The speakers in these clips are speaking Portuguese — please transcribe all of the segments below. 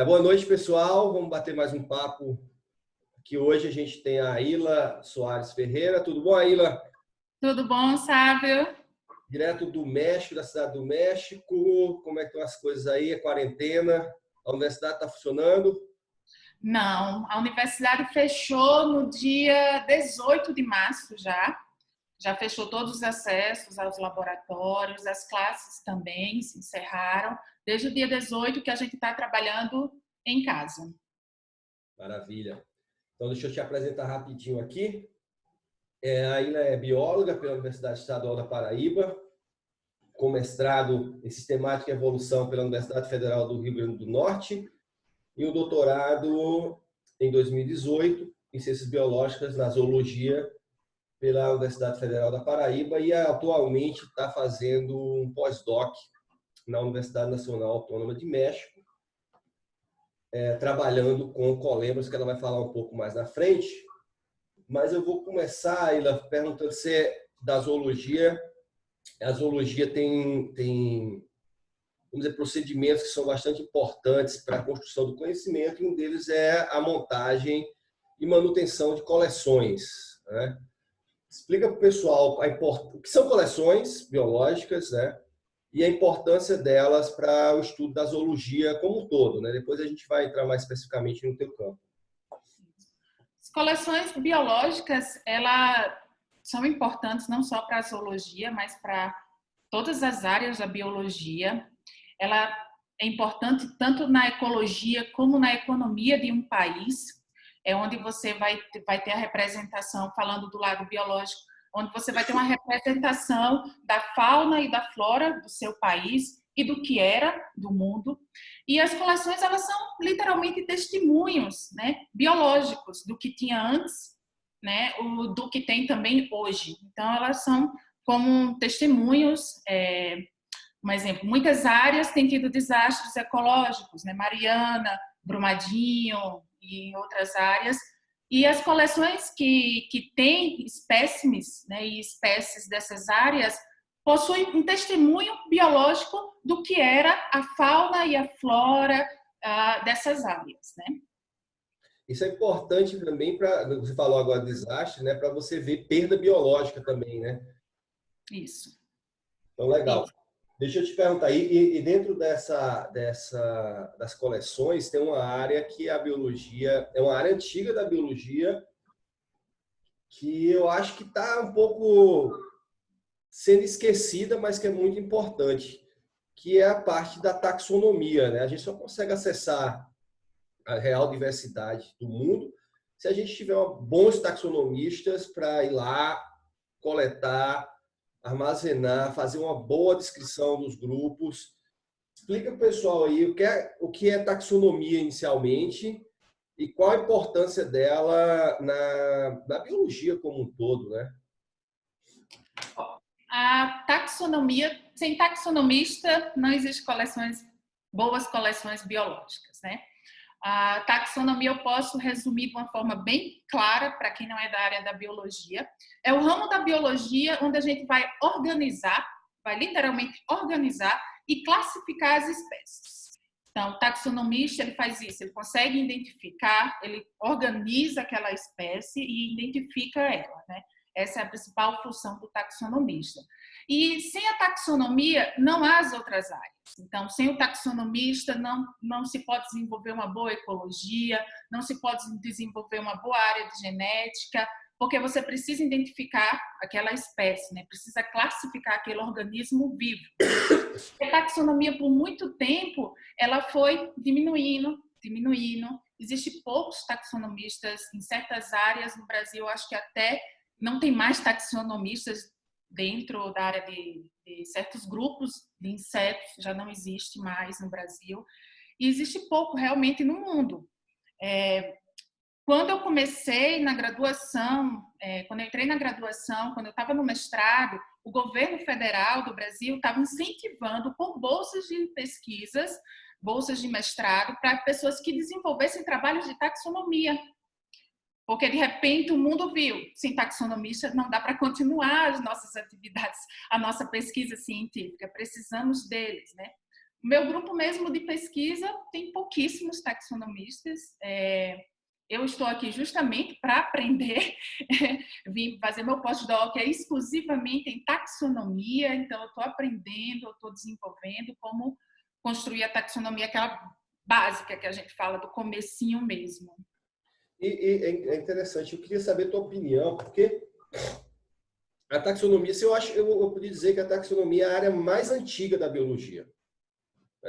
Boa noite, pessoal. Vamos bater mais um papo. Que hoje a gente tem a Aila Soares Ferreira. Tudo bom, Aila? Tudo bom, Sábio? Direto do México, da cidade do México. Como é que estão as coisas aí? A quarentena? A universidade está funcionando? Não, a universidade fechou no dia 18 de março já. Já fechou todos os acessos aos laboratórios, as classes também se encerraram. Desde o dia 18 que a gente está trabalhando em casa. Maravilha. Então, deixa eu te apresentar rapidinho aqui. A Aila é bióloga pela Universidade Estadual da Paraíba, com mestrado em Sistemática e Evolução pela Universidade Federal do Rio Grande do Norte e um doutorado em 2018 em Ciências Biológicas na Zoologia pela Universidade Federal da Paraíba e atualmente está fazendo um pós-doc na Universidade Nacional Autônoma de México, trabalhando com colémboras, que ela vai falar um pouco mais na frente. Mas eu vou começar, Aila, perguntando se é da zoologia. A zoologia tem vamos dizer, procedimentos que são bastante importantes para a construção do conhecimento, e um deles é a montagem e manutenção de coleções, né? Explica para o pessoal o que são coleções biológicas, né? E a importância delas para o estudo da zoologia como um todo, né? Depois a gente vai entrar mais especificamente no teu campo. As coleções biológicas, elas são importantes não só para a zoologia, mas para todas as áreas da biologia. Ela é importante tanto na ecologia como na economia de um país. É onde você vai ter a representação, falando do lado biológico, onde você vai ter uma representação da fauna e da flora do seu país e do que era do mundo. E as coleções, elas são literalmente testemunhos, né, biológicos do que tinha antes, né, do que tem também hoje. Então, elas são como testemunhos. Um exemplo, muitas áreas têm tido desastres ecológicos, né, Mariana, Brumadinho e outras áreas. E as coleções que têm espécimes, né, e espécies dessas áreas possuem um testemunho biológico do que era a fauna e a flora dessas áreas, né? Isso é importante também para, você falou agora de desastre, né, para você ver perda biológica também, né? Isso. Então, legal. Isso. Deixa eu te perguntar, e dentro das coleções tem uma área que a biologia, é uma área antiga da biologia, que eu acho que está um pouco sendo esquecida, mas que é muito importante, que é a parte da taxonomia, né? A gente só consegue acessar a real diversidade do mundo se a gente tiver bons taxonomistas para ir lá, coletar, armazenar, fazer uma boa descrição dos grupos. Explica para o pessoal aí o que é taxonomia inicialmente e qual a importância dela na biologia como um todo, né? A taxonomia, sem taxonomista, não existe boas coleções biológicas, né? A taxonomia eu posso resumir de uma forma bem clara para quem não é da área da biologia. É o ramo da biologia onde a gente vai vai literalmente organizar e classificar as espécies. Então, o taxonomista, ele faz isso, ele consegue identificar, ele organiza aquela espécie e identifica ela, né? Essa é a principal função do taxonomista. E sem a taxonomia, não há as outras áreas. Então, sem o taxonomista, não se pode desenvolver uma boa ecologia, não se pode desenvolver uma boa área de genética, porque você precisa identificar aquela espécie, né? Precisa classificar aquele organismo vivo. A taxonomia, por muito tempo, ela foi diminuindo. Existem poucos taxonomistas em certas áreas no Brasil, acho que até não tem mais taxonomistas dentro da área de certos grupos de insetos, já não existe mais no Brasil. E existe pouco realmente no mundo. Quando eu comecei na graduação, quando eu entrei na graduação, quando eu estava no mestrado, o governo federal do Brasil estava incentivando por bolsas de pesquisas, bolsas de mestrado, para pessoas que desenvolvessem trabalhos de taxonomia. Porque, de repente, o mundo viu, sem taxonomista não dá para continuar as nossas atividades, a nossa pesquisa científica, precisamos deles, né? Meu grupo mesmo de pesquisa tem pouquíssimos taxonomistas. Eu estou aqui justamente para aprender, vim fazer meu pós-doc exclusivamente em taxonomia, então eu estou aprendendo, eu estou desenvolvendo como construir a taxonomia, aquela básica que a gente fala do comecinho mesmo. E é interessante, eu queria saber a tua opinião, porque a taxonomia, eu poderia dizer que a taxonomia é a área mais antiga da biologia.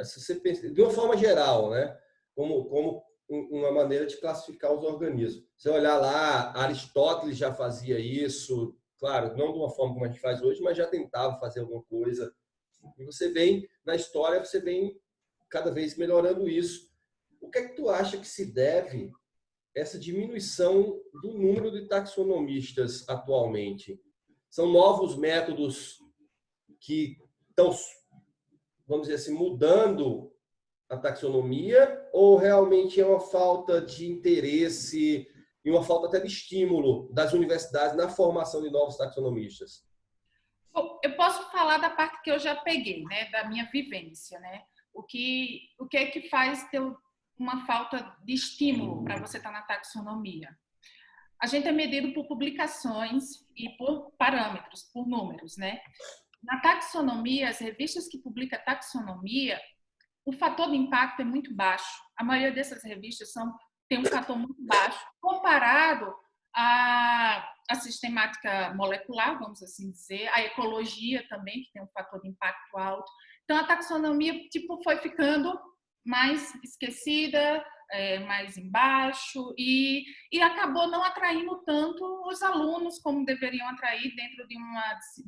Se você pensa, de uma forma geral, né? Como uma maneira de classificar os organismos. Se você olhar lá, Aristóteles já fazia isso, claro, não de uma forma como a gente faz hoje, mas já tentava fazer alguma coisa. E você vem, na história, você vem cada vez melhorando isso. O que é que tu acha que se deve essa diminuição do número de taxonomistas atualmente? São novos métodos que estão, vamos dizer assim, mudando a taxonomia, ou realmente é uma falta de interesse e uma falta até de estímulo das universidades na formação de novos taxonomistas? Bom, eu posso falar da parte que eu já peguei, né, da minha vivência, né? O que é que faz ter uma falta de estímulo para você estar na taxonomia? A gente é medido por publicações e por parâmetros, por números, né? Na taxonomia, as revistas que publicam taxonomia, o fator de impacto é muito baixo. A maioria dessas revistas tem um fator muito baixo, comparado à sistemática molecular, vamos assim dizer, a ecologia também, que tem um fator de impacto alto. Então, a taxonomia foi ficando mais esquecida, mais embaixo, e acabou não atraindo tanto os alunos como deveriam atrair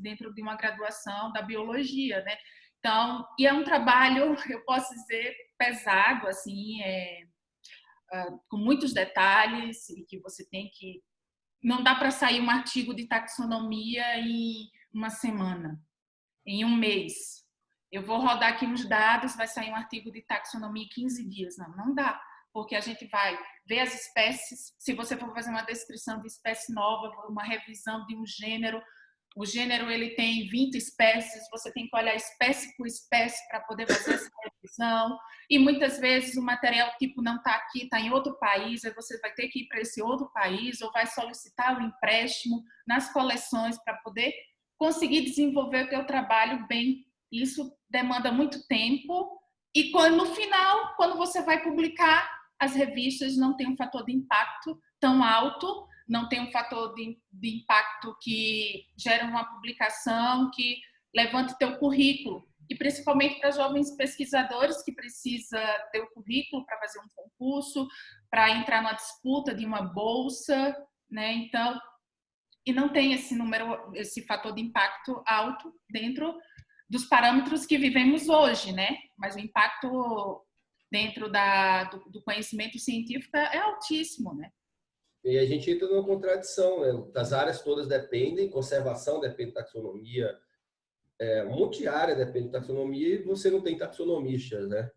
dentro de uma graduação da biologia, né? Então, e é um trabalho, eu posso dizer, pesado, assim, com muitos detalhes, e que você tem que... Não dá para sair um artigo de taxonomia em uma semana, em um mês. Eu vou rodar aqui nos dados, vai sair um artigo de taxonomia em 15 dias. Não dá, porque a gente vai ver as espécies, se você for fazer uma descrição de espécie nova, uma revisão de um gênero, o gênero ele tem 20 espécies, você tem que olhar espécie por espécie para poder fazer essa revisão. E muitas vezes o material tipo não está aqui, está em outro país, aí você vai ter que ir para esse outro país ou vai solicitar um empréstimo nas coleções para poder conseguir desenvolver o teu trabalho bem. Isso demanda muito tempo e no final, quando você vai publicar, as revistas não têm um fator de impacto tão alto, não tem um fator de impacto que gera uma publicação que levanta o teu currículo. E principalmente para jovens pesquisadores que precisa ter o currículo para fazer um concurso, para entrar numa disputa de uma bolsa, né? Então, e não tem esse fator de impacto alto dentro dos parâmetros que vivemos hoje, né? Mas o impacto dentro do conhecimento científico é altíssimo, né? E a gente entra numa contradição, né? As áreas todas dependem, conservação depende de taxonomia, um monte de área depende de taxonomia e você não tem taxonomistas, né?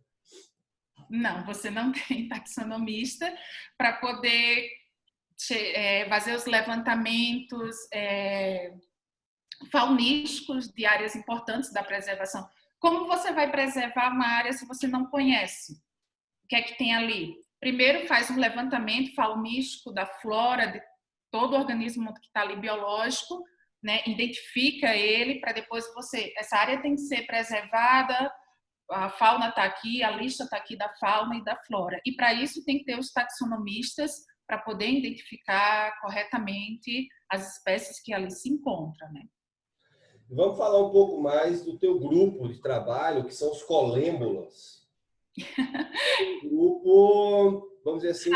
Não, você não tem taxonomista para poder fazer os levantamentos faunísticos de áreas importantes da preservação. Como você vai preservar uma área se você não conhece? O que é que tem ali? Primeiro faz um levantamento faunístico da flora, de todo o organismo que está ali biológico, né? Identifica ele para depois essa área tem que ser preservada, a fauna está aqui, a lista está aqui da fauna e da flora. E para isso tem que ter os taxonomistas para poder identificar corretamente as espécies que ali se encontram, né? Vamos falar um pouco mais do teu grupo de trabalho, que são os colêmbolas. O grupo, vamos dizer assim,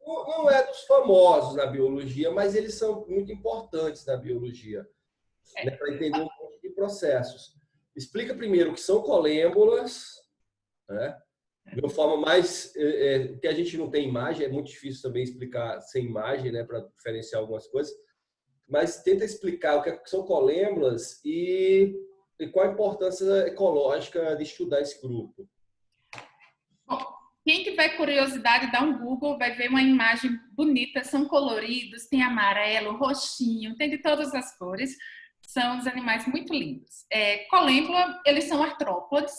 não é dos famosos na biologia, mas eles são muito importantes na biologia, né, para entender um monte de processos. Explica primeiro o que são colêmbolas, né? De uma forma mais... que a gente não tem imagem, é muito difícil também explicar sem imagem, né, para diferenciar algumas coisas, mas tenta explicar o que são colêmbolas e qual a importância ecológica de estudar esse grupo. Bom, quem tiver curiosidade, dá um Google, vai ver uma imagem bonita, são coloridos, tem amarelo, roxinho, tem de todas as cores, são os animais muito lindos. Colêmbula, eles são artrópodes,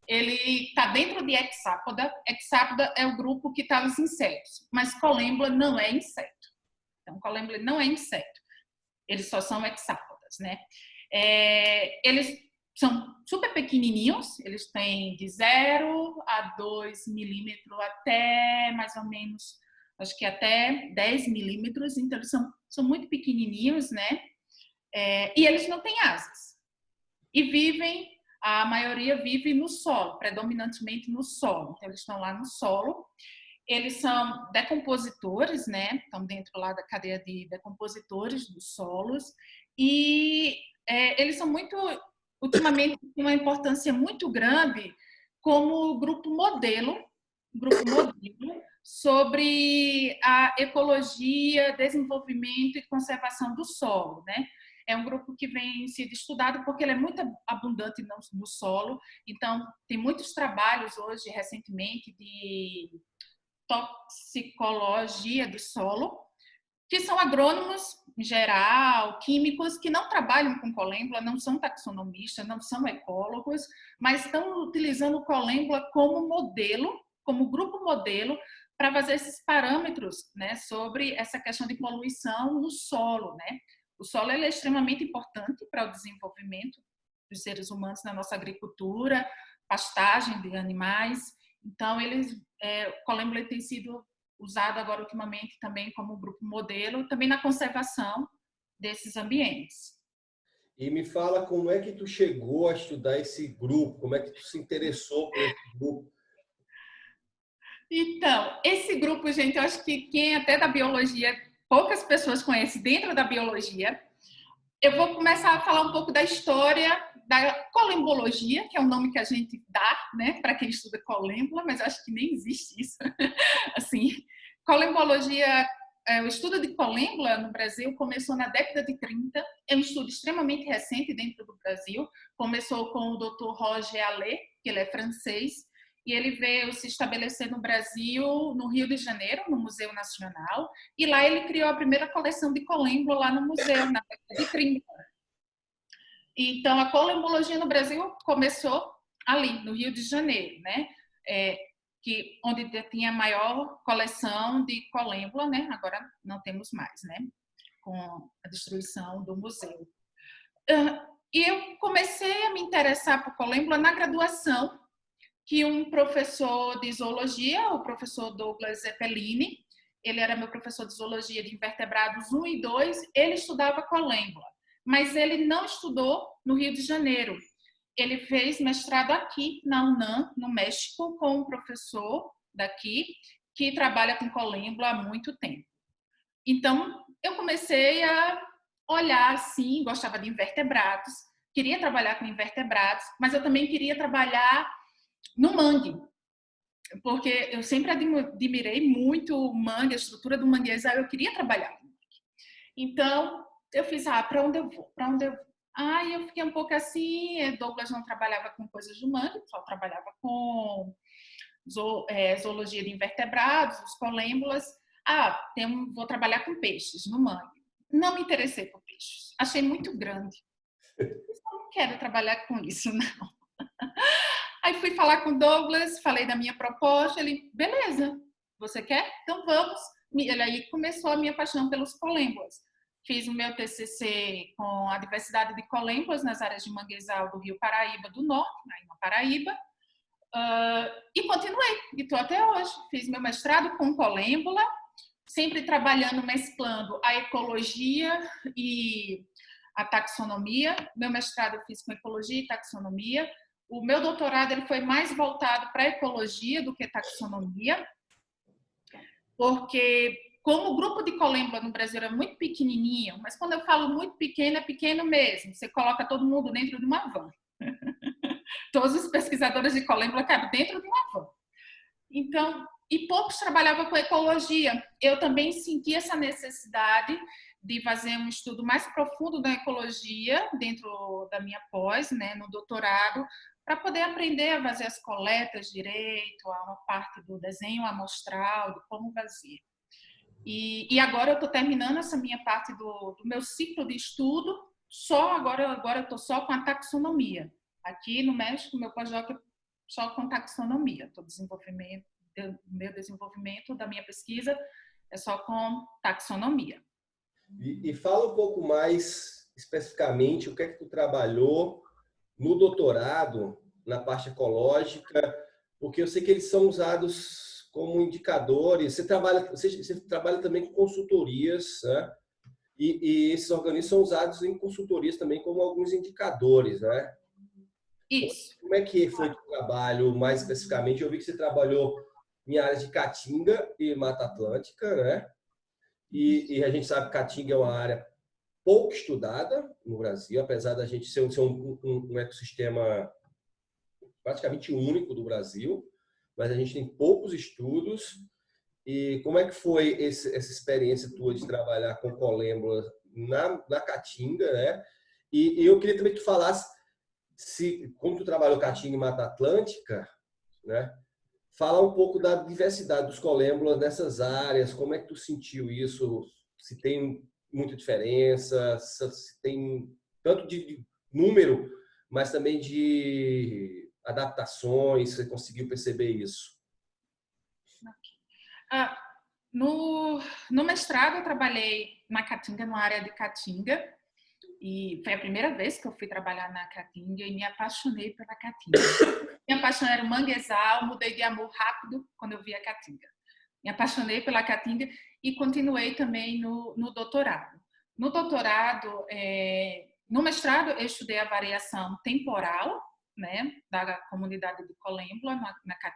ele está dentro de Hexápoda. Hexápoda é o grupo que está os insetos, mas Colêmbula não é inseto. Então, Colêmbula não é inseto. Eles só são hexápodas, né? Eles são super pequenininhos, eles têm de 0 a 2 milímetros até mais ou menos, acho que até 10 milímetros, então eles são muito pequenininhos, né? E eles não têm asas. E a maioria vive no solo, predominantemente no solo. Então eles estão lá no solo. Eles são decompositores, né? Estão dentro lá da cadeia de decompositores dos solos. E eles são ultimamente, uma importância muito grande como grupo modelo sobre a ecologia, desenvolvimento e conservação do solo, né? É um grupo que vem sido estudado porque ele é muito abundante no solo. Então, tem muitos trabalhos hoje, recentemente, de toxicologia do solo, que são agrônomos em geral, químicos, que não trabalham com colêmbula, não são taxonomistas, não são ecólogos, mas estão utilizando o colêmbula como modelo, como grupo modelo, para fazer esses parâmetros, né, sobre essa questão de poluição no solo, né? O solo é extremamente importante para o desenvolvimento dos seres humanos na nossa agricultura, pastagem de animais. Então, o colêmbula tem sido usado agora ultimamente também como grupo modelo, também na conservação desses ambientes. E me fala como é que tu chegou a estudar esse grupo, como é que tu se interessou por esse grupo? Então, esse grupo, gente, eu acho que quem até da biologia, poucas pessoas conhecem dentro da biologia. Eu vou começar a falar um pouco da história da colembologia, que é o nome que a gente dá, né, para quem estuda colêmbula, mas eu acho que nem existe isso. Assim, colembologia, o estudo de colêmbula no Brasil começou na década de 30, é um estudo extremamente recente dentro do Brasil, começou com o Dr. Roger Allais, que ele é francês, e ele veio se estabelecer no Brasil, no Rio de Janeiro, no Museu Nacional, e lá ele criou a primeira coleção de colêmbula lá no museu, na década de 30. Então, a colembologia no Brasil começou ali, no Rio de Janeiro, né? Onde tinha a maior coleção de colêmbula, né? Agora não temos mais, né? Com a destruição do museu. E eu comecei a me interessar por colêmbula na graduação, que um professor de zoologia, o professor Douglas Zeppelini, ele era meu professor de zoologia de invertebrados 1 e 2, ele estudava colêmbula, mas ele não estudou no Rio de Janeiro. Ele fez mestrado aqui na UNAM, no México, com um professor daqui que trabalha com colêmbula há muito tempo. Então, eu comecei a olhar assim, gostava de invertebrados, queria trabalhar com invertebrados, mas eu também queria trabalhar no mangue, porque eu sempre admirei muito o mangue, a estrutura do manguezal, eu queria trabalhar no mangue. Então, eu fiz, para onde eu vou? Para onde eu vou? Eu fiquei um pouco assim, Douglas não trabalhava com coisas do mangue, só trabalhava com zoologia de invertebrados, os colêmbulas. Vou trabalhar com peixes no mangue. Não me interessei por peixes, achei muito grande. Eu não quero trabalhar com isso, não. Aí fui falar com o Douglas, falei da minha proposta, ele, beleza, você quer? Então vamos. Ele aí começou a minha paixão pelos colêmbulas. Fiz o meu TCC com a diversidade de colêmbulas nas áreas de manguezal do Rio Paraíba do Norte, aí na Paraíba, e continuei, e estou até hoje. Fiz meu mestrado com colêmbula, sempre trabalhando, mesclando a ecologia e a taxonomia. Meu mestrado eu fiz com ecologia e taxonomia. O meu doutorado ele foi mais voltado para ecologia do que taxonomia, porque como o grupo de colêmbula no Brasil era muito pequenininho, mas quando eu falo muito pequeno, é pequeno mesmo. Você coloca todo mundo dentro de uma van. Todos os pesquisadores de colêmbula cabem dentro de uma van. Então, e poucos trabalhavam com ecologia. Eu também senti essa necessidade de fazer um estudo mais profundo da ecologia dentro da minha pós, né, no doutorado, para poder aprender a fazer as coletas direito, a uma parte do desenho amostral, de como fazer. E agora eu estou terminando essa minha parte do meu ciclo de estudo, agora eu estou só com a taxonomia. Aqui no México, meu pós-doc só com taxonomia. Meu desenvolvimento da minha pesquisa é só com taxonomia. E fala um pouco mais especificamente o que é que tu trabalhou no doutorado, na parte ecológica, porque eu sei que eles são usados como indicadores. Você trabalha também com consultorias, né? E esses organismos são usados em consultorias também como alguns indicadores, né? Isso. Como é que foi o trabalho mais especificamente? Eu vi que você trabalhou em áreas de Caatinga e Mata Atlântica, né? E a gente sabe que Caatinga é uma área pouco estudada no Brasil, apesar da gente ser um ecossistema praticamente único do Brasil, mas a gente tem poucos estudos. E como é que foi essa experiência tua de trabalhar com colêmbula na Caatinga, né? E eu queria também que tu falasse, como tu trabalhou Caatinga e Mata Atlântica, né? Fala um pouco da diversidade dos colêmbulas nessas áreas, como é que tu sentiu isso? Se tem muita diferença, se tem tanto de número, mas também de adaptações, você conseguiu perceber isso? No mestrado, eu trabalhei na Caatinga, na área de Caatinga, e foi a primeira vez que eu fui trabalhar na Caatinga e me apaixonei pela Caatinga. Me apaixonei, era o manguezal, mudei de amor rápido quando eu vi a Caatinga. Me apaixonei pela Caatinga e continuei também no doutorado. No doutorado, no mestrado, eu estudei a variação temporal, né, da comunidade de colêmbula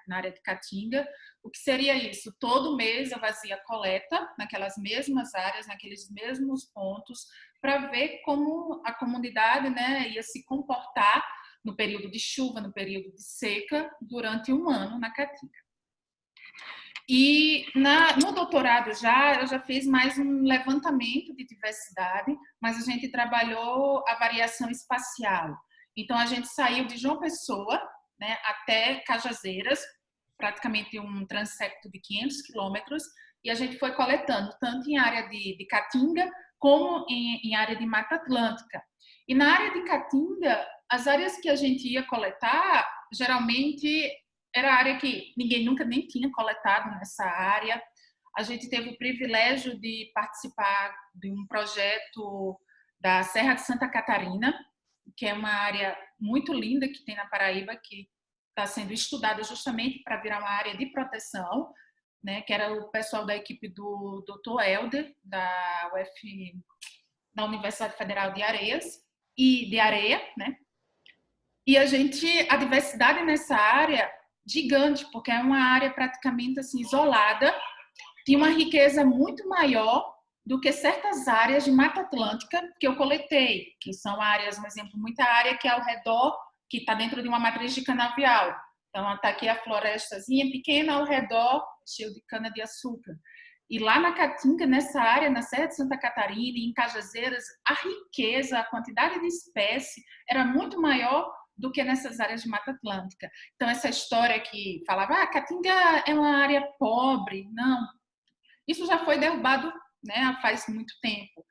na área de Caatinga. O que seria isso? Todo mês eu fazia coleta naquelas mesmas áreas, naqueles mesmos pontos, para ver como a comunidade, né, ia se comportar no período de chuva, no período de seca, durante um ano na Caatinga. E no doutorado eu já fiz mais um levantamento de diversidade, mas a gente trabalhou a variação espacial. Então, a gente saiu de João Pessoa, né, até Cajazeiras, praticamente um transecto de 500 quilômetros, e a gente foi coletando, tanto em área de Caatinga, como em área de Mata Atlântica. E na área de Caatinga, as áreas que a gente ia coletar, geralmente era área que ninguém nunca nem tinha coletado nessa área. A gente teve o privilégio de participar de um projeto da Serra de Santa Catarina, que é uma área muito linda que tem na Paraíba, que está sendo estudada justamente para virar uma área de proteção, né, que era o pessoal da equipe do Dr. Helder, da Universidade Federal de Areia, né? E a diversidade nessa área gigante, porque é uma área praticamente assim isolada, tinha uma riqueza muito maior do que certas áreas de Mata Atlântica que eu coletei, que são áreas, um exemplo, muita área que é ao redor, que está dentro de uma matriz de canavial. Então, está aqui a florestazinha pequena ao redor, cheio de cana-de-açúcar. E lá na Caatinga, nessa área, na Serra de Santa Catarina e em Cajazeiras, a riqueza, a quantidade de espécie era muito maior do que nessas áreas de Mata Atlântica. Então, essa história que falava, Caatinga é uma área pobre. Não, isso já foi derrubado, né, faz muito tempo.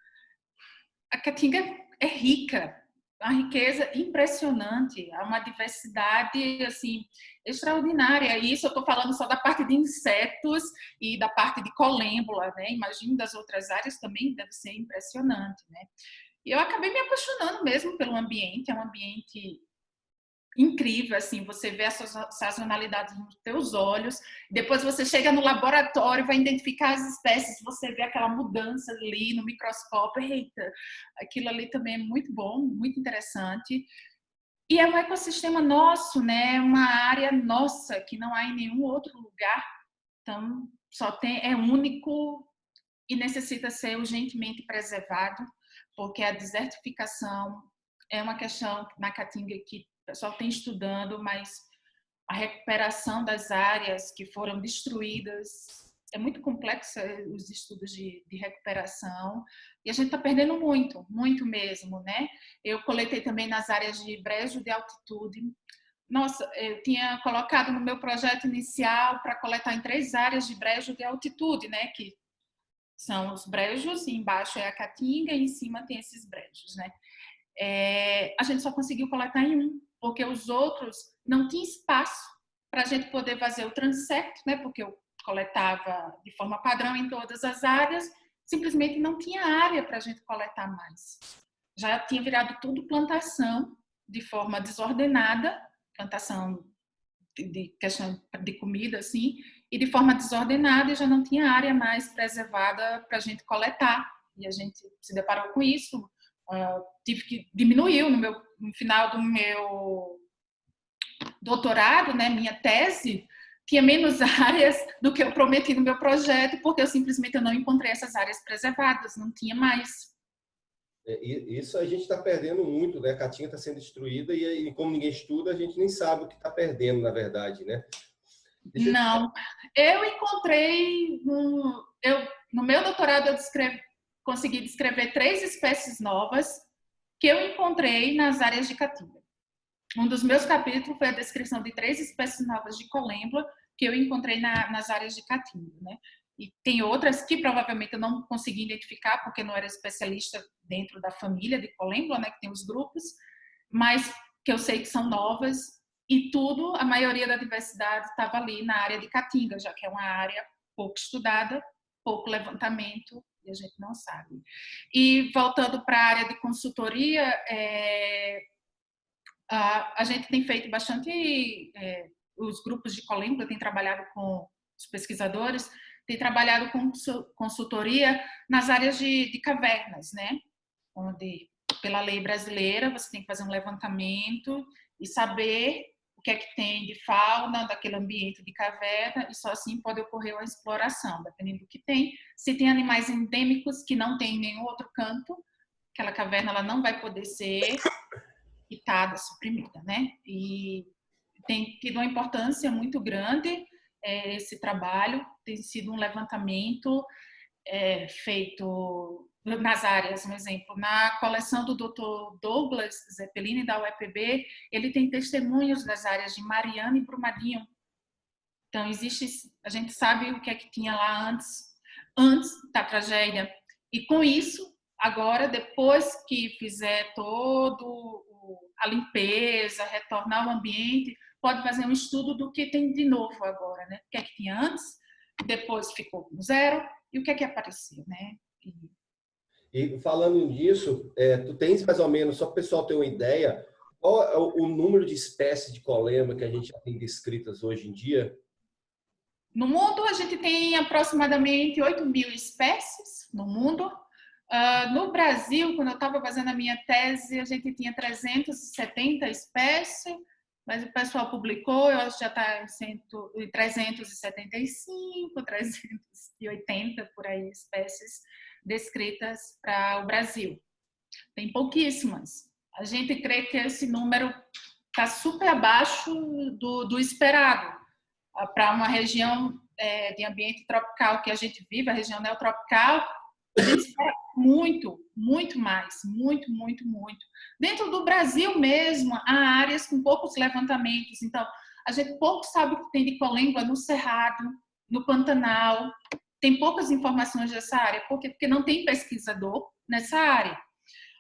A Caatinga é rica, uma riqueza impressionante, há uma diversidade assim extraordinária. E isso eu estou falando só da parte de insetos e da parte de colêmbula, né? Imagino das outras áreas também deve ser impressionante, né? E eu acabei me apaixonando mesmo pelo ambiente, é um ambiente incrível, assim, você vê a sazonalidade nos teus olhos, depois você chega no laboratório, vai identificar as espécies, você vê aquela mudança ali no microscópio, eita, aquilo ali também é muito bom, muito interessante. E é um ecossistema nosso, né? Uma área nossa, que não há em nenhum outro lugar, então é único e necessita ser urgentemente preservado, porque a desertificação é uma questão na Caatinga que o pessoal tem estudando, mas a recuperação das áreas que foram destruídas é muito complexa, os estudos de recuperação, e a gente está perdendo muito, muito mesmo, né? Eu coletei também nas áreas de brejo de altitude. Nossa, eu tinha colocado no meu projeto inicial para coletar em 3 áreas de brejo de altitude, né? Que são os brejos, e embaixo é a Caatinga e em cima tem esses brejos, né? A gente só conseguiu coletar em um, porque os outros não tinham espaço para a gente poder fazer o transecto, né? Porque eu coletava de forma padrão em todas as áreas, simplesmente não tinha área para a gente coletar mais. Já tinha virado tudo plantação de forma desordenada, plantação de questão de comida, assim, e de forma desordenada, e já não tinha área mais preservada para a gente coletar. E a gente se deparou com isso. Tive que diminuir no final do meu doutorado, né, minha tese, tinha menos áreas do que eu prometi no meu projeto, porque eu simplesmente não encontrei essas áreas preservadas, não tinha mais. Isso a gente está perdendo muito, né? A Caatinga está sendo destruída e como ninguém estuda, a gente nem sabe o que está perdendo, na verdade, né? Não, eu encontrei, no meu doutorado eu consegui descrever 3 espécies novas que eu encontrei nas áreas de Caatinga. Um dos meus capítulos foi a descrição de 3 espécies novas de colêmbula que eu encontrei nas áreas de Caatinga, né? E tem outras que provavelmente eu não consegui identificar porque não era especialista dentro da família de colêmbula, né? Que tem os grupos, mas que eu sei que são novas e tudo, a maioria da diversidade estava ali na área de Caatinga, já que é uma área pouco estudada, pouco levantamento e a gente não sabe. E voltando para a área de consultoria, a gente tem feito bastante, os grupos de colêmbula têm trabalhado com os pesquisadores, têm trabalhado com consultoria nas áreas de cavernas, né? Onde, pela lei brasileira, você tem que fazer um levantamento e saber o que é que tem de fauna daquele ambiente de caverna, e só assim pode ocorrer uma exploração, dependendo do que tem. Se tem animais endêmicos que não tem em nenhum outro canto, aquela caverna ela não vai poder ser quitada, suprimida, né? E tem tido uma importância muito grande esse trabalho, tem sido um levantamento feito nas áreas, um exemplo, na coleção do Dr. Douglas Zeppelini, da UEPB, ele tem testemunhos das áreas de Mariana e Brumadinho. Então, a gente sabe o que é que tinha lá antes da tragédia. E com isso, agora, depois que fizer todo a limpeza, retornar ao ambiente, pode fazer um estudo do que tem de novo agora, né? O que é que tinha antes, depois ficou com 0 e o que é que apareceu, né? E falando nisso, tu tens mais ou menos, só para o pessoal ter uma ideia, qual é o número de espécies de colema que a gente já tem descritas hoje em dia? No mundo, a gente tem aproximadamente 8.000 espécies no mundo. No Brasil, quando eu estava fazendo a minha tese, a gente tinha 370 espécies, mas o pessoal publicou, eu acho que já está em 375, 380 por aí espécies descritas para o Brasil. Tem pouquíssimas. A gente crê que esse número está super abaixo do esperado para uma região de ambiente tropical que a gente vive, a região neotropical. A gente espera muito, muito mais, muito, muito, muito. Dentro do Brasil mesmo, há áreas com poucos levantamentos. Então, a gente pouco sabe o que tem de colêmbula no Cerrado, no Pantanal. Tem poucas informações dessa área. Por quê? Porque não tem pesquisador nessa área.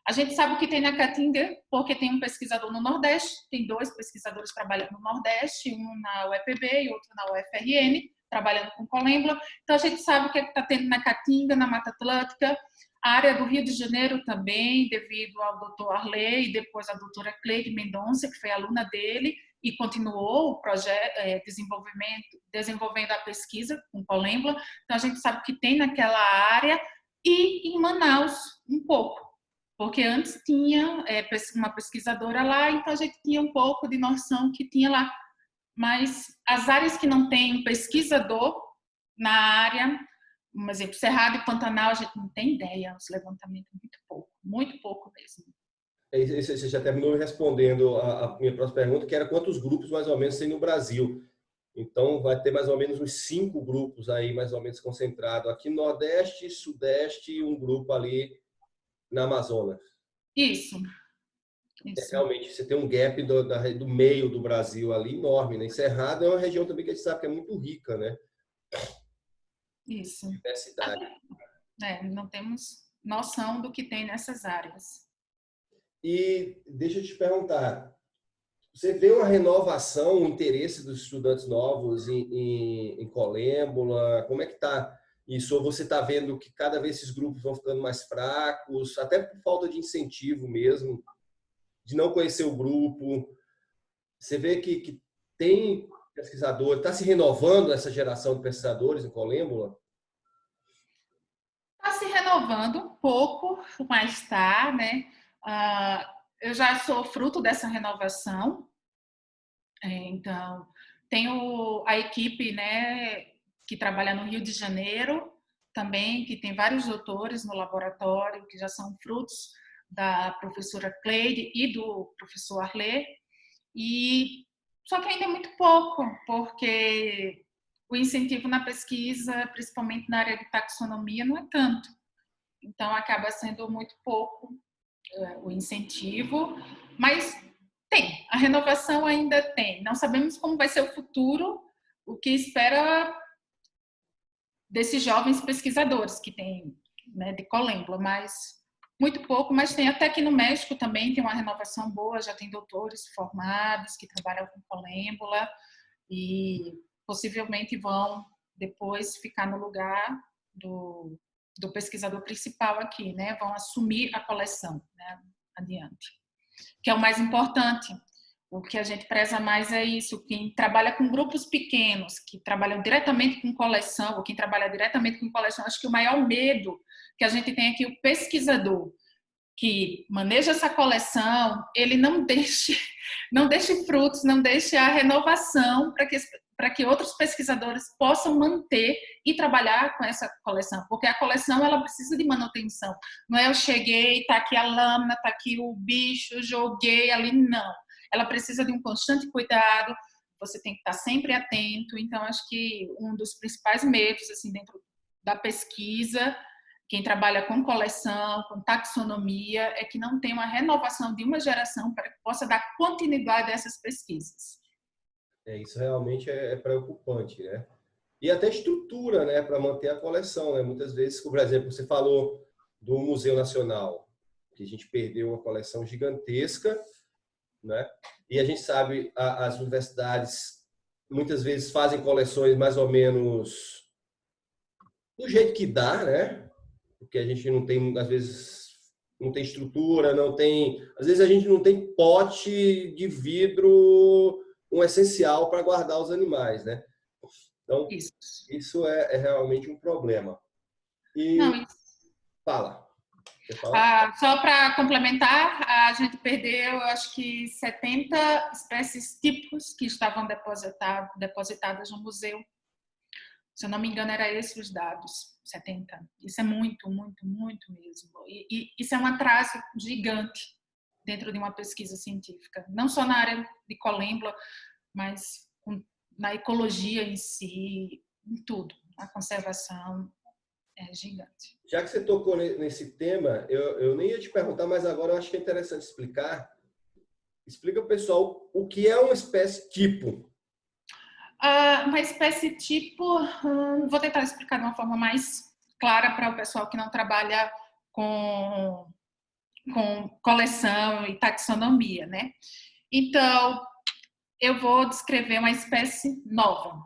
A gente sabe o que tem na Caatinga, porque tem um pesquisador no Nordeste, tem 2 pesquisadores trabalhando no Nordeste, um na UEPB e outro na UFRN, trabalhando com colêmbula. Então, a gente sabe o que está tendo na Caatinga, na Mata Atlântica, a área do Rio de Janeiro também, devido ao doutor Arley e depois à doutora Cleide Mendonça, que foi aluna dele e continuou o projeto, desenvolvendo a pesquisa com colêmbula. Então, a gente sabe o que tem naquela área e em Manaus, um pouco. Porque antes tinha uma pesquisadora lá, então a gente tinha um pouco de noção que tinha lá. Mas as áreas que não tem um pesquisador na área, por exemplo, Cerrado e Pantanal, a gente não tem ideia, os levantamentos muito pouco mesmo. Você já terminou respondendo a minha próxima pergunta, que era quantos grupos mais ou menos tem no Brasil. Então, vai ter mais ou menos uns 5 grupos aí, mais ou menos concentrados aqui no Nordeste, Sudeste e um grupo ali na Amazonas. Isso. Realmente, você tem um gap do meio do Brasil ali enorme, né? Cerrado é uma região também que a gente sabe que é muito rica, né? Isso. Diversidade. Não temos noção do que tem nessas áreas. E deixa eu te perguntar, Você vê uma renovação, um interesse dos estudantes novos em colêmbola? Como é que está isso? Ou você está vendo que cada vez esses grupos vão ficando mais fracos, até por falta de incentivo mesmo, de não conhecer o grupo? Você vê que tem pesquisador, está se renovando essa geração de pesquisadores em colêmbola? Está se renovando um pouco, mas está, né? Eu já sou fruto dessa renovação, então tenho a equipe, né, que trabalha no Rio de Janeiro também, que tem vários doutores no laboratório que já são frutos da professora Cleide e do professor Arlê, e só que ainda é muito pouco, porque o incentivo na pesquisa, principalmente na área de taxonomia, não é tanto. Então, acaba sendo muito pouco o incentivo, mas tem, a renovação ainda tem. Não sabemos como vai ser o futuro, o que espera desses jovens pesquisadores que tem, né, de colêmbola, mas muito pouco, mas tem até aqui no México também tem uma renovação boa, já tem doutores formados que trabalham com colêmbola e possivelmente vão depois ficar no lugar do pesquisador principal aqui, né? Vão assumir a coleção, né? Adiante. Que é o mais importante. O que a gente preza mais é isso, quem trabalha com grupos pequenos, que trabalham diretamente com coleção, ou quem trabalha diretamente com coleção, acho que o maior medo que a gente tem aqui, o pesquisador que maneja essa coleção, ele não deixe frutos, não deixe a renovação para que outros pesquisadores possam manter e trabalhar com essa coleção, porque a coleção ela precisa de manutenção. Não é eu cheguei, está aqui a lâmina, está aqui o bicho, joguei ali, não. Ela precisa de um constante cuidado, você tem que estar sempre atento. Então, acho que um dos principais medos assim, dentro da pesquisa, quem trabalha com coleção, com taxonomia, é que não tem uma renovação de uma geração para que possa dar continuidade a essas pesquisas. Isso realmente é preocupante, né? E até estrutura, né, para manter a coleção, né? Muitas vezes, por exemplo, você falou do Museu Nacional, que a gente perdeu uma coleção gigantesca, né? E a gente sabe as universidades muitas vezes fazem coleções mais ou menos do jeito que dá, né? Porque a gente não tem, às vezes, não tem estrutura, não tem. Às vezes a gente não tem pote de vidro, um essencial para guardar os animais, né? Então, isso é realmente um problema. Não, E fala. Só para complementar, a gente perdeu, eu acho que 70 espécies tipos que estavam depositadas no museu. Se eu não me engano, era esses os dados, 70. Isso é muito, muito, muito mesmo. E isso é um atraso gigante dentro de uma pesquisa científica. Não só na área de colêmbola, mas na ecologia em si, em tudo. A conservação é gigante. Já que você tocou nesse tema, eu nem ia te perguntar, mas agora eu acho que é interessante explicar. Explica para o pessoal o que é uma espécie tipo. Uma espécie tipo, vou tentar explicar de uma forma mais clara para o pessoal que não trabalha com coleção e taxonomia, né? Então, eu vou descrever uma espécie nova.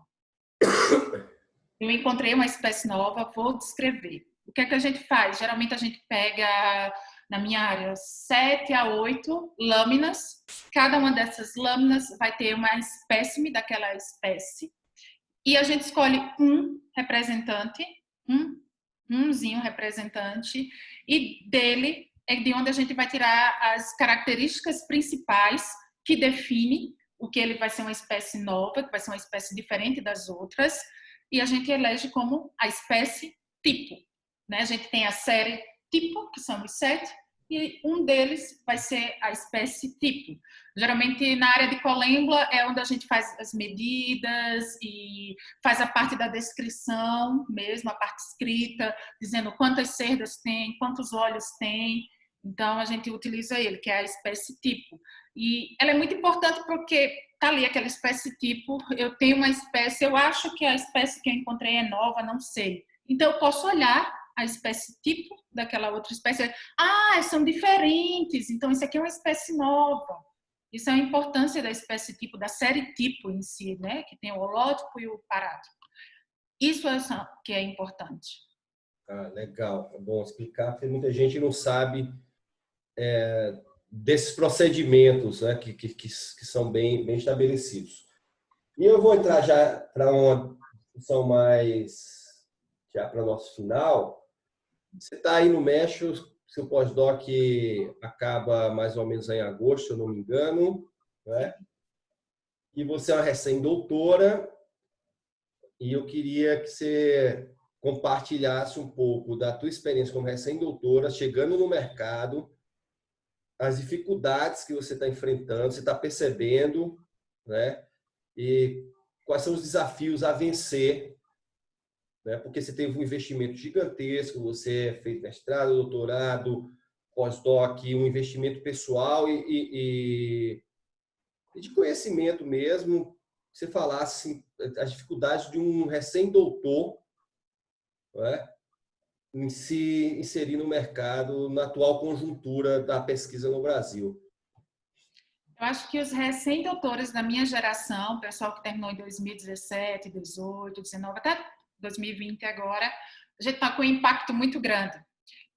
Eu encontrei uma espécie nova, vou descrever. O que é que a gente faz? Geralmente a gente pega, na minha área, 7 a 8 lâminas. Cada uma dessas lâminas vai ter uma espécime daquela espécie. E a gente escolhe um representante, umzinho representante, e dele é de onde a gente vai tirar as características principais que definem o que ele vai ser uma espécie nova, que vai ser uma espécie diferente das outras, e a gente elege como a espécie tipo. Né? A gente tem a série tipo, que são os 7, e um deles vai ser a espécie tipo. Geralmente, na área de colêmbola, é onde a gente faz as medidas e faz a parte da descrição mesmo, a parte escrita, dizendo quantas cerdas tem, quantos olhos tem. Então, a gente utiliza ele, que é a espécie tipo. E ela é muito importante porque tá ali aquela espécie tipo, eu tenho uma espécie, eu acho que a espécie que eu encontrei é nova, não sei. Então, eu posso olhar a espécie tipo daquela outra espécie. São diferentes, então isso aqui é uma espécie nova. Isso é a importância da espécie tipo, da série tipo em si, né? Que tem o holótipo e o parátipo. Isso é que é importante. Ah, legal. É bom explicar, porque muita gente não sabe desses procedimentos, né, que são bem estabelecidos. E eu vou entrar já para uma discussão mais, já para o nosso final. Você está aí no México, seu pós-doc acaba mais ou menos em agosto, se eu não me engano, né? E você é uma recém-doutora, e eu queria que você compartilhasse um pouco da tua experiência como recém-doutora, chegando no mercado, as dificuldades que você está enfrentando, você está percebendo, né? E quais são os desafios a vencer, né? Porque você teve um investimento gigantesco, você fez mestrado, doutorado, pós-doc, um investimento pessoal e de conhecimento mesmo. Você falasse assim, as dificuldades de um recém-doutor, né, em se inserir no mercado na atual conjuntura da pesquisa no Brasil. Eu acho que os recém-doutores da minha geração, o pessoal que terminou em 2017, 18, 19, até 2020 agora, a gente está com um impacto muito grande,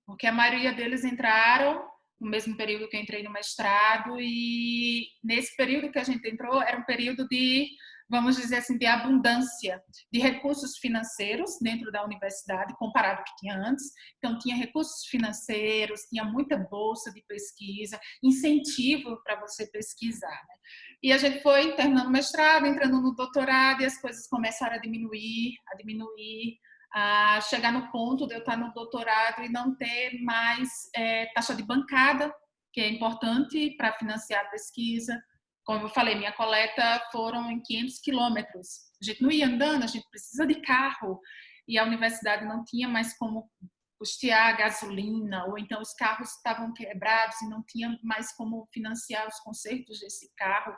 porque a maioria deles entraram no mesmo período que eu entrei no mestrado e nesse período que a gente entrou era um período de, vamos dizer assim, de abundância de recursos financeiros dentro da universidade comparado ao que tinha antes. Então tinha recursos financeiros, tinha muita bolsa de pesquisa, incentivo para você pesquisar, né? E a gente foi terminando o mestrado, entrando no doutorado e as coisas começaram a diminuir, a chegar no ponto de eu estar no doutorado e não ter mais taxa de bancada, que é importante para financiar a pesquisa. Como eu falei, minha coleta foram em 500 quilômetros. A gente não ia andando, a gente precisa de carro. E a universidade não tinha mais como custear a gasolina, ou então os carros estavam quebrados e não tinha mais como financiar os consertos desse carro.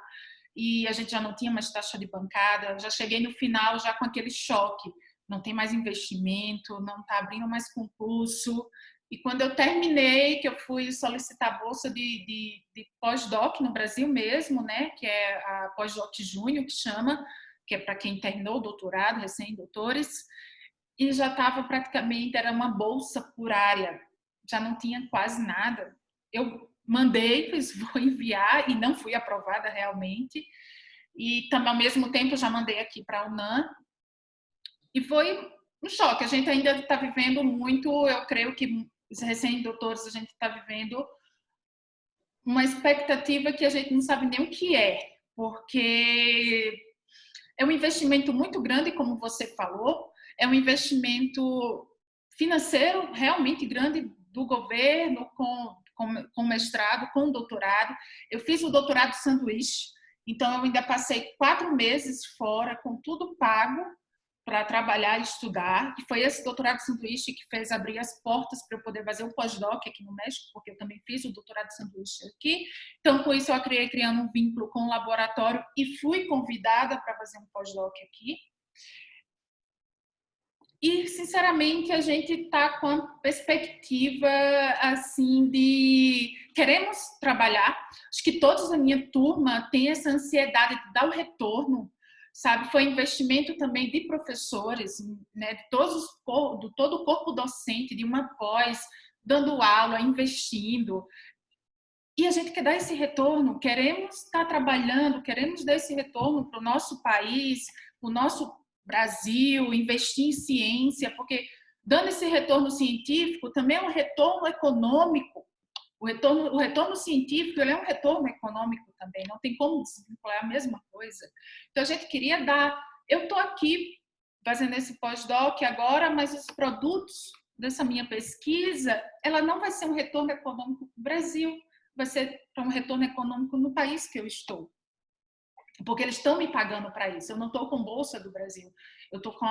E a gente já não tinha mais taxa de bancada. Eu já cheguei no final já com aquele choque. Não tem mais investimento, não está abrindo mais concurso. E quando eu terminei, que eu fui solicitar a bolsa de pós-doc no Brasil mesmo, né, que é a pós-doc júnior, que chama, que é para quem terminou o doutorado, recém-doutores, e já estava praticamente, era uma bolsa por área, já não tinha quase nada. Eu mandei, vou enviar, e não fui aprovada realmente. E também, ao mesmo tempo, já mandei aqui para a UNAM, e foi um choque. A gente ainda está vivendo muito, eu creio que os recém-doutores, a gente está vivendo uma expectativa que a gente não sabe nem o que é, porque é um investimento muito grande, como você falou, é um investimento financeiro realmente grande do governo, com mestrado, com doutorado. Eu fiz o doutorado sanduíche, então eu ainda passei 4 meses fora, com tudo pago, para trabalhar e estudar, e foi esse doutorado sanduíche que fez abrir as portas para eu poder fazer o pós-doc aqui no México, porque eu também fiz o doutorado sanduíche aqui. Então, com isso, eu acabei criando um vínculo com o laboratório e fui convidada para fazer um pós-doc aqui. E, sinceramente, a gente está com a perspectiva, assim, de queremos trabalhar. Acho que todos da minha turma têm essa ansiedade de dar o retorno, sabe? Foi investimento também de professores, né? De todo o corpo docente, de uma pós, dando aula, investindo. E a gente quer dar esse retorno, queremos estar trabalhando, queremos dar esse retorno para o nosso país, para o nosso Brasil, investir em ciência, porque dando esse retorno científico também é um retorno econômico. O retorno científico ele é um retorno econômico também, não tem como desvincular a mesma coisa. Então a gente queria dar. Eu estou aqui fazendo esse pós-doc agora, mas os produtos dessa minha pesquisa, ela não vai ser um retorno econômico para o Brasil, vai ser para um retorno econômico no país que eu estou. Porque eles estão me pagando para isso. Eu não estou com bolsa do Brasil. Eu estou com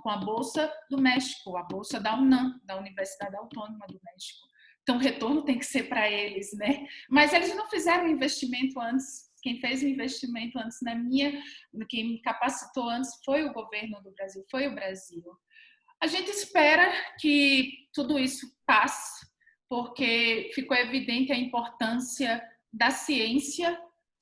a bolsa do México, a bolsa da UNAM, da Universidade Autônoma do México. Então, o retorno tem que ser para eles, né? Mas eles não fizeram investimento antes. Quem fez o investimento antes quem me capacitou antes foi o governo do Brasil, foi o Brasil. A gente espera que tudo isso passe, porque ficou evidente a importância da ciência,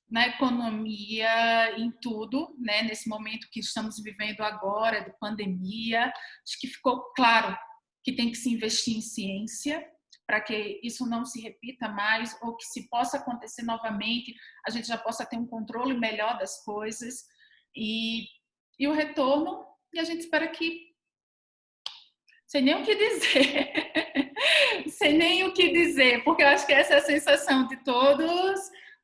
na economia, em tudo, né? Nesse momento que estamos vivendo agora, de pandemia. Acho que ficou claro que tem que se investir em ciência para que isso não se repita mais ou que se possa acontecer novamente, a gente já possa ter um controle melhor das coisas e o retorno, e a gente espera que, sem nem o que dizer, sem nem o que dizer, porque eu acho que essa é a sensação de todos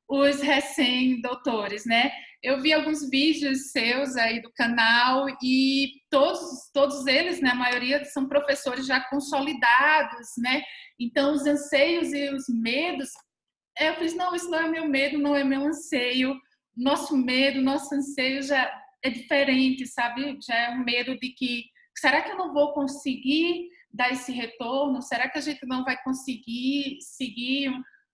os recém-doutores, né? Eu vi alguns vídeos seus aí do canal e todos eles, né, a maioria são professores já consolidados, né? Então, os anseios e os medos, eu fiz, não, isso não é meu medo, não é meu anseio. Nosso medo, nosso anseio já é diferente, sabe? Já é um medo de que, será que eu não vou conseguir dar esse retorno? Será que a gente não vai conseguir seguir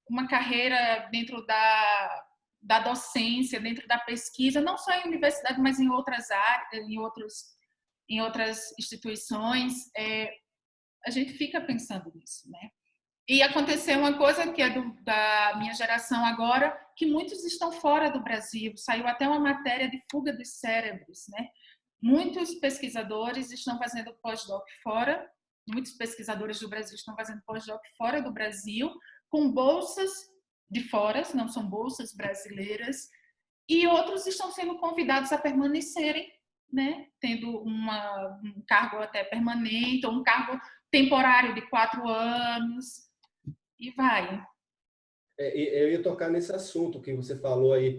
uma carreira dentro da docência, dentro da pesquisa, não só em universidade, mas em outras áreas, em outras instituições? A gente fica pensando nisso, né? E aconteceu uma coisa que é da minha geração agora, que muitos estão fora do Brasil. Saiu até uma matéria de fuga dos cérebros, né? Muitos pesquisadores estão fazendo pós-doc fora, muitos pesquisadores do Brasil estão fazendo pós-doc fora do Brasil, com bolsas de fora, não são bolsas brasileiras, e outros estão sendo convidados a permanecerem, né? Tendo um cargo até permanente, ou um cargo temporário de 4 anos, e vai. Eu ia tocar nesse assunto que você falou aí.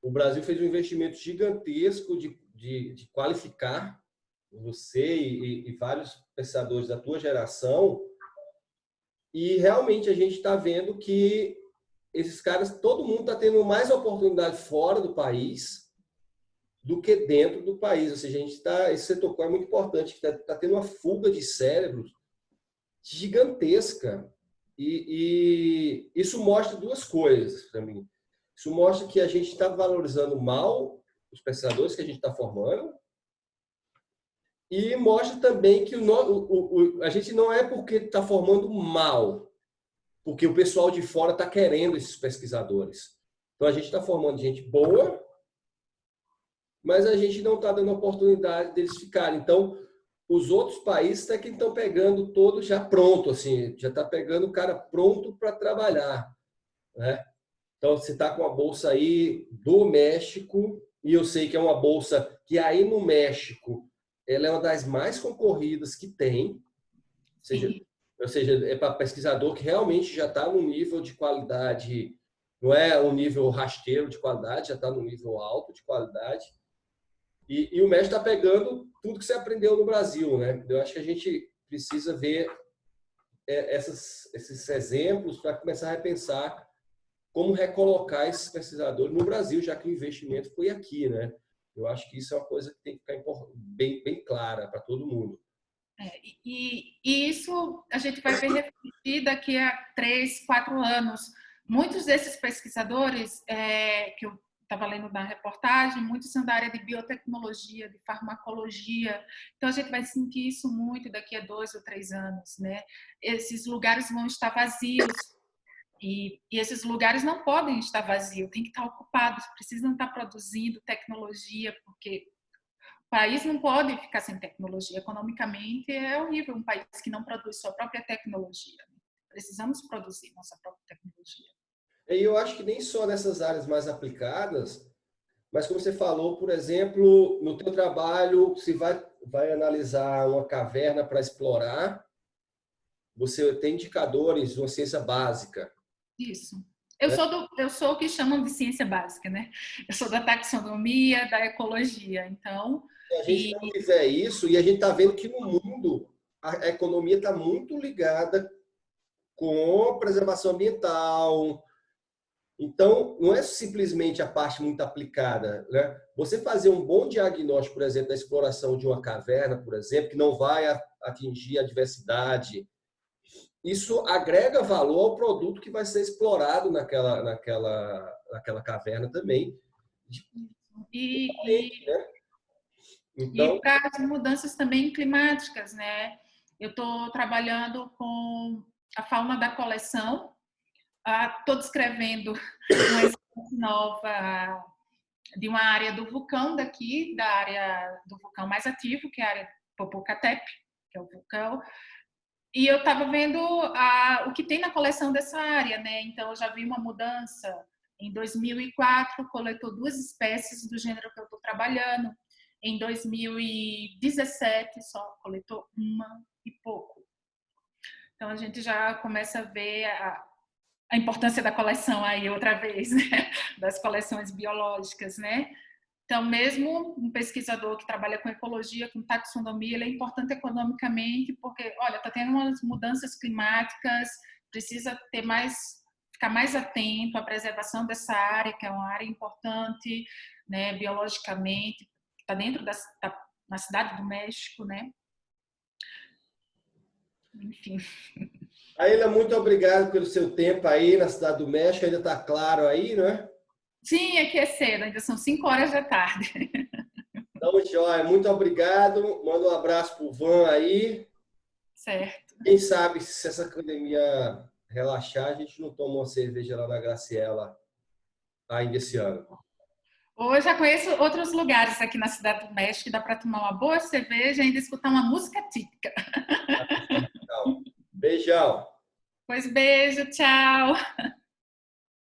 O Brasil fez um investimento gigantesco de qualificar você e vários pensadores da tua geração, e realmente a gente está vendo que esses caras, todo mundo está tendo mais oportunidade fora do país do que dentro do país. Ou seja, a gente está, esse você tocou, é muito importante, que está tendo uma fuga de cérebros gigantesca. E isso mostra duas coisas para mim. Isso mostra que a gente está valorizando mal os pesquisadores que a gente está formando, e mostra também que a gente não é porque está formando mal, porque o pessoal de fora está querendo esses pesquisadores. Então, a gente está formando gente boa, mas a gente não está dando oportunidade deles ficarem. Então, os outros países até que estão pegando todo já pronto, assim, já está pegando o cara pronto para trabalhar, né? Então, você está com a bolsa aí do México, e eu sei que é uma bolsa que aí no México ela é uma das mais concorridas que tem, ou seja, é para pesquisador que realmente já está no nível de qualidade, não é um nível rasteiro de qualidade, já está no nível alto de qualidade. E o México está pegando tudo que você aprendeu no Brasil, né? Eu acho que a gente precisa ver esses exemplos para começar a repensar como recolocar esses pesquisadores no Brasil, já que o investimento foi aqui, né? Eu acho que isso é uma coisa que tem que ficar bem clara para todo mundo. E isso a gente vai ver refletir daqui a 3, 4 anos. Muitos desses pesquisadores que eu estava lendo na reportagem, muitos são da área de biotecnologia, de farmacologia. Então, a gente vai sentir isso muito daqui a 2 ou 3 anos, né? Esses lugares vão estar vazios. E esses lugares não podem estar vazios, tem que estar ocupados, precisam estar produzindo tecnologia, porque o país não pode ficar sem tecnologia. Economicamente é horrível um país que não produz sua própria tecnologia. Precisamos produzir nossa própria tecnologia. E eu acho que nem só nessas áreas mais aplicadas, mas como você falou, por exemplo, no teu trabalho, se vai analisar uma caverna para explorar, você tem indicadores de uma ciência básica. Isso. Eu sou o que chamam de ciência básica, né? Eu sou da taxonomia, da ecologia, então... Se a gente não fizer isso, e a gente está vendo que no mundo a economia está muito ligada com preservação ambiental. Então, não é simplesmente a parte muito aplicada, né? Você fazer um bom diagnóstico, por exemplo, da exploração de uma caverna, por exemplo, que não vai atingir a diversidade, isso agrega valor ao produto que vai ser explorado naquela caverna também. Né? Então... E para as mudanças também climáticas, né? Eu estou trabalhando com a fauna da coleção, estou descrevendo nova de uma área do vulcão daqui, da área do vulcão mais ativo, que é a área Popocatépetl, que é o vulcão. E eu estava vendo o que tem na coleção dessa área, né? Então, eu já vi uma mudança. Em 2004, coletou 2 espécies do gênero que eu estou trabalhando. Em 2017, só coletou uma e pouco. Então, a gente já começa a ver a importância da coleção aí outra vez, né? Das coleções biológicas, né? Então, mesmo um pesquisador que trabalha com ecologia, com taxonomia, ele é importante economicamente, porque, olha, está tendo umas mudanças climáticas, precisa ficar mais atento à preservação dessa área, que é uma área importante, né, biologicamente, está dentro na cidade do México, né? Enfim. Aila, muito obrigado pelo seu tempo aí na Cidade do México. Ainda está claro aí, não é? Sim, aqui é cedo, ainda são 5 horas da tarde. Então, joia, muito obrigado. Manda um abraço pro Van aí. Certo. Quem sabe se essa academia relaxar, a gente não toma uma cerveja lá na Graciela ainda esse ano. Ou eu já conheço outros lugares aqui na Cidade do México que dá para tomar uma boa cerveja e ainda escutar uma música típica. Beijão. Pois beijo, tchau.